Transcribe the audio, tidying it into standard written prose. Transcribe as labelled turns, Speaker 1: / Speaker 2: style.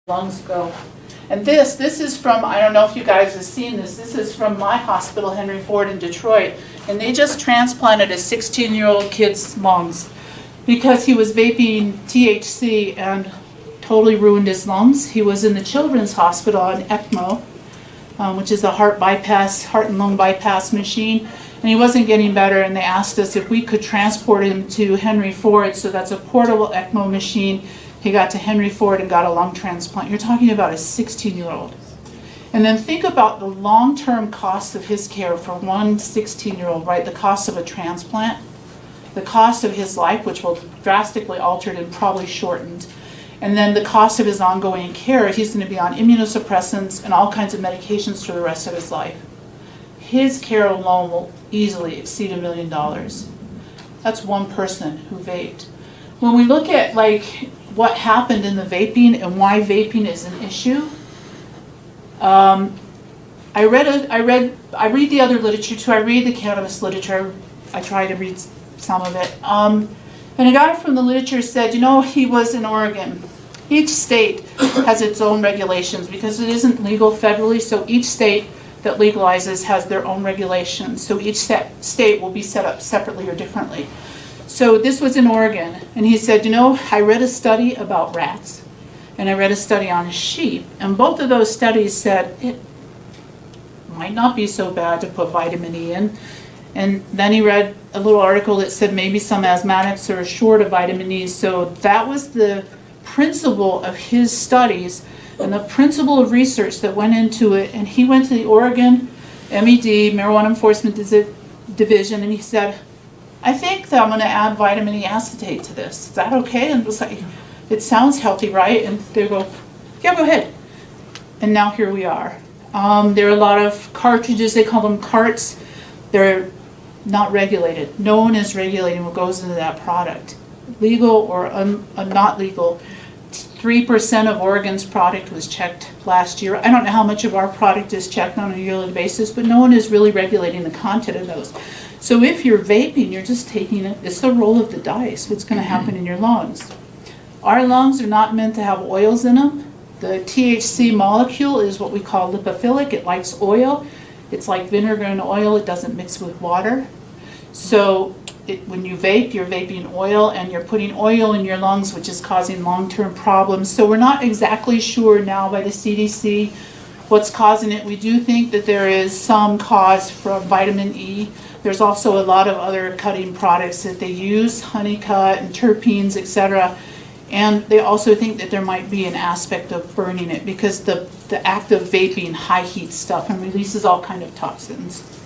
Speaker 1: lungs go. And this is from, I don't know if you guys have seen this is from my hospital, Henry Ford in Detroit, and they just transplanted a 16-year-old kid's lungs because he was vaping THC and totally ruined his lungs. He was in the children's hospital on ECMO, which is a heart and lung bypass machine, and he wasn't getting better, and they asked us if we could transport him to Henry Ford, so that's a portable ECMO machine. He got to Henry Ford and got a lung transplant. You're talking about a 16-year-old. And then think about the long-term cost of his care for one 16-year-old, right? The cost of a transplant, the cost of his life, which will drastically altered and probably shortened, and then the cost of his ongoing care. He's going to be on immunosuppressants and all kinds of medications for the rest of his life. His care alone will easily exceed $1 million. That's one person who vaped. When we look at what happened in the vaping and why vaping is an issue, I read the other literature too. I read the cannabis literature. I try to read some of it. And a guy from the literature said, he was in Oregon. Each state has its own regulations because it isn't legal federally, so each state that legalizes has their own regulations. So each state will be set up separately or differently. So this was in Oregon, and he said, I read a study about rats, and I read a study on sheep, and both of those studies said it might not be so bad to put vitamin E in. And then he read a little article that said maybe some asthmatics are short of vitamin E. So that was the principle of his studies and the principle of research that went into it. And he went to the Oregon MED, Marijuana Enforcement Division, and he said, I think that I'm going to add vitamin E acetate to this. Is that okay? And it was like, it sounds healthy, right? And they go, yeah, go ahead. And now here we are. There are a lot of cartridges, they call them carts. They're not regulated. No one is regulating what goes into that product. Legal or not legal. 3% of Oregon's product was checked last year. I don't know how much of our product is checked on a yearly basis, but no one is really regulating the content of those. So if you're vaping, you're just taking it. It's the roll of the dice, what's going to happen in your lungs. Our lungs are not meant to have oils in them. The THC molecule is what we call lipophilic. It likes oil. It's like vinegar and oil. It doesn't mix with water. So when you vape, you're vaping oil, and you're putting oil in your lungs, which is causing long-term problems. So we're not exactly sure now by the CDC what's causing it. We do think that there is some cause from vitamin E. There's also a lot of other cutting products that they use, honeycut and terpenes, etc. And they also think that there might be an aspect of burning it because the act of vaping high heat stuff and releases all kind of toxins.